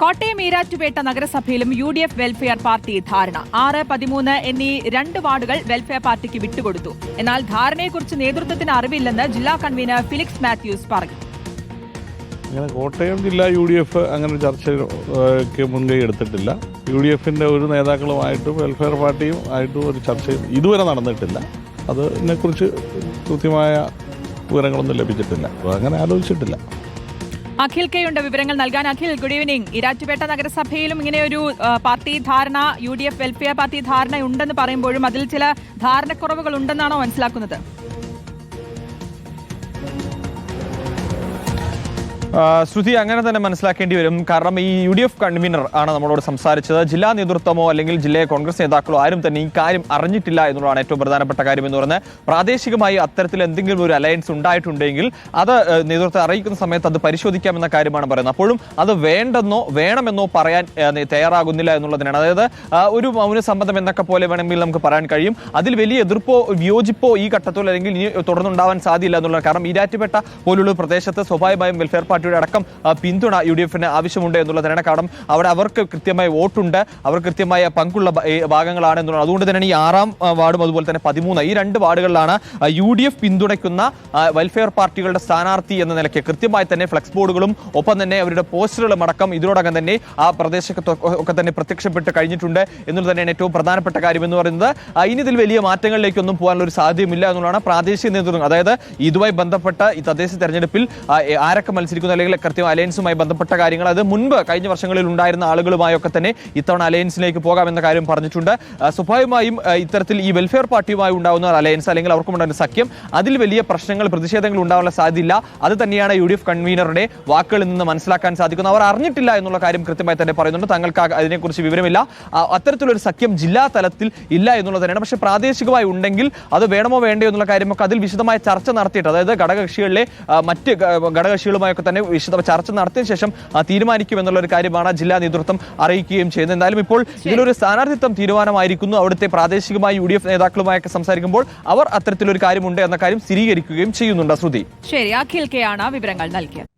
കോട്ടയം ഈരാറ്റുപേട്ട നഗരസഭയിലും UDF Welfare Party ധാരണ 6, 13 എന്നീ 2 വാർഡുകൾ വെൽഫെയർ പാർട്ടിക്ക് വിട്ടുകൊടുത്തു. എന്നാൽ ധാരണയെക്കുറിച്ച് നേതൃത്വത്തിന് അറിവില്ലെന്ന് ജില്ലാ കൺവീനർ ഫിലിക്സ് മാത്യൂസ് പറഞ്ഞു. കോട്ടയം ജില്ലാ UDF അങ്ങനെ ചർച്ചയ്ക്ക് മുൻകൈ എടുത്തിട്ടില്ല. UDFന്റെ ഒരു നേതാക്കളുമായിട്ടും വെൽഫെയർ പാർട്ടിയും ആയിട്ടും ഒരു ചർച്ചയും ഇതുവരെ നടന്നിട്ടില്ല. അതിനെക്കുറിച്ച് കൃത്യമായ വിവരങ്ങളൊന്നും ലഭിച്ചിട്ടില്ല. അങ്ങനെ ആലോചിച്ചിട്ടില്ല. അഖിൽ കെയുണ്ട് വിവരങ്ങൾ നൽകാൻ. Akhil, good evening. ഈരാറ്റുപേട്ട നഗരസഭയിലും ഇങ്ങനെ ഒരു പാർട്ടി ധാരണ, UDF വെൽഫെയർ പാർട്ടി ധാരണ ഉണ്ടെന്ന് പറയുമ്പോഴും അതിൽ ചില ധാരണക്കുറവുകൾ ഉണ്ടെന്നാണോ മനസ്സിലാക്കുന്നത്? ശ്രുതി, അങ്ങനെ തന്നെ മനസ്സിലാക്കേണ്ടി വരും. കാരണം ഈ UDF കൺവീനർ ആണ് നമ്മളോട് സംസാരിച്ചത്. ജില്ലാ നേതൃത്വമോ അല്ലെങ്കിൽ ജില്ലയിലെ കോൺഗ്രസ് നേതാക്കളോ ആരും തന്നെ ഈ കാര്യം അറിഞ്ഞിട്ടില്ല എന്നുള്ളതാണ് ഏറ്റവും പ്രധാനപ്പെട്ട കാര്യം എന്ന് പറയുന്നത്. പ്രാദേശികമായി അത്തരത്തിൽ എന്തെങ്കിലും ഒരു അലയൻസ് ഉണ്ടായിട്ടുണ്ടെങ്കിൽ അത് നേതൃത്വത്തെ അറിയിക്കുന്ന സമയത്ത് അത് പരിശോധിക്കാമെന്ന കാര്യമാണ് പറയുന്നത്. അപ്പോഴും അത് വേണമെന്നോ പറയാൻ തയ്യാറാകുന്നില്ല എന്നുള്ളതിനാണ്. അതായത് ഒരു മൗനസമ്മതം എന്നൊക്കെ പോലെ വേണമെങ്കിൽ നമുക്ക് പറയാൻ കഴിയും. അതിൽ വലിയ എതിർപ്പോ വിയോജിപ്പോ ഈ ഘട്ടത്തിൽ അല്ലെങ്കിൽ ഇനി തുടർന്നുണ്ടാവാൻ സാധ്യതയില്ല എന്നുള്ളത്. കാരണം ഈരാറ്റുപേട്ട പോലുള്ള പ്രദേശത്ത് സ്വാഭാവികമായും വെൽഫെയർ പാർട്ടിയുടെ അടക്കം പിന്തുണ UDFന് ആവശ്യമുണ്ട് എന്നുള്ളതാണ്. കാരണം അവിടെ അവർക്ക് കൃത്യമായ വോട്ടുണ്ട്, അവർ കൃത്യമായ പങ്കുള്ള ഭാഗങ്ങളാണ് എന്നുള്ളത്. അതുകൊണ്ട് തന്നെയാണ് ഈ 6ാം വാർഡും അതുപോലെ തന്നെ 13 ഈ 2 വാർഡുകളിലാണ് UDF പിന്തുണയ്ക്കുന്ന വെൽഫെയർ പാർട്ടികളുടെ സ്ഥാനാർത്ഥി എന്ന നിലയ്ക്ക് കൃത്യമായി തന്നെ ഫ്ലെക്സ് ബോർഡുകളും ഒപ്പം തന്നെ അവരുടെ പോസ്റ്ററുകളും അടക്കം ഇതിനോടകം തന്നെ ആ പ്രദേശത്തൊക്കെ തന്നെ പ്രത്യക്ഷപ്പെട്ട് കഴിഞ്ഞിട്ടുണ്ട് എന്നുള്ളത് തന്നെയാണ് ഏറ്റവും പ്രധാനപ്പെട്ട കാര്യം എന്ന് പറയുന്നത്. ഇനി ഇതിൽ വലിയ മാറ്റങ്ങളിലേക്കൊന്നും പോകാനുള്ള ഒരു സാധ്യതയില്ല എന്നുള്ളതാണ് പ്രാദേശിക നേതൃത്വം. അതായത് ഇതുമായി ബന്ധപ്പെട്ട ഈ തദ്ദേശ തെരഞ്ഞെടുപ്പിൽ ആരൊക്കെ മത്സരിക്കുന്ന അല്ലെങ്കിൽ കൃത്യം അലയൻസുമായി ബന്ധപ്പെട്ട കാര്യങ്ങൾ അത് മുൻപ് കഴിഞ്ഞ വർഷങ്ങളിൽ ഉണ്ടായിരുന്ന ആളുകളുമായൊക്കെ തന്നെ ഇത്തവണ അലയൻസിലേക്ക് പോകാമെന്ന കാര്യം പറഞ്ഞിട്ടുണ്ട്. സ്വാഭാവികമായും ഇത്തരത്തിൽ ഈ വെൽഫെയർ പാർട്ടിയുമായി ഉണ്ടാകുന്ന അലയൻസ് അല്ലെങ്കിൽ അവർക്കുണ്ടാകുന്ന സഖ്യം അതിൽ വലിയ പ്രശ്നങ്ങൾ പ്രതിഷേധങ്ങൾ ഉണ്ടാവാനുള്ള സാധ്യതയില്ല. അത് തന്നെയാണ് UDF കൺവീനറുടെ വാക്കുകളിൽ നിന്ന് മനസ്സിലാക്കാൻ സാധിക്കുന്നത്. അവർ അറിഞ്ഞിട്ടില്ല എന്നുള്ള കാര്യം കൃത്യമായി തന്നെ പറയുന്നുണ്ട്. തങ്ങൾക്ക് അതിനെക്കുറിച്ച് വിവരമില്ല. അത്തരത്തിലൊരു സഖ്യം ജില്ലാ തലത്തിൽ ഇല്ല എന്നുള്ളത് തന്നെയാണ്. പക്ഷേ പ്രാദേശികമായി ഉണ്ടെങ്കിൽ അത് വേണമോ വേണ്ടയോ എന്നുള്ള കാര്യമൊക്കെ അതിൽ വിശദമായ ചർച്ച നടത്തിയിട്ട്, അതായത് ഘടകകക്ഷികളിലെ മറ്റ് ഘടകകക്ഷികളുമായൊക്കെ തന്നെ വിശദ ചർച്ച നടത്തിയ ശേഷം തീരുമാനിക്കുമെന്നുള്ള ഒരു കാര്യമാണ് ജില്ലാ നേതൃത്വം അറിയിക്കുകയും ചെയ്യുന്നത്. എന്തായാലും ഇപ്പോൾ ഇതിലൊരു സ്ഥാനാർത്ഥിത്വം തീരുമാനമായിരിക്കുന്നു. അവിടുത്തെ പ്രാദേശികമായി UDF നേതാക്കളുമായൊക്കെ സംസാരിക്കുമ്പോൾ അവർ അത്തരത്തിലൊരു കാര്യമുണ്ട് എന്ന കാര്യം സ്ഥിരീകരിക്കുകയും ചെയ്യുന്നുണ്ട്. ശ്രുതി, ശരി, അഖിൽ കെ ആണ് വിവരങ്ങൾ നൽകിയത്.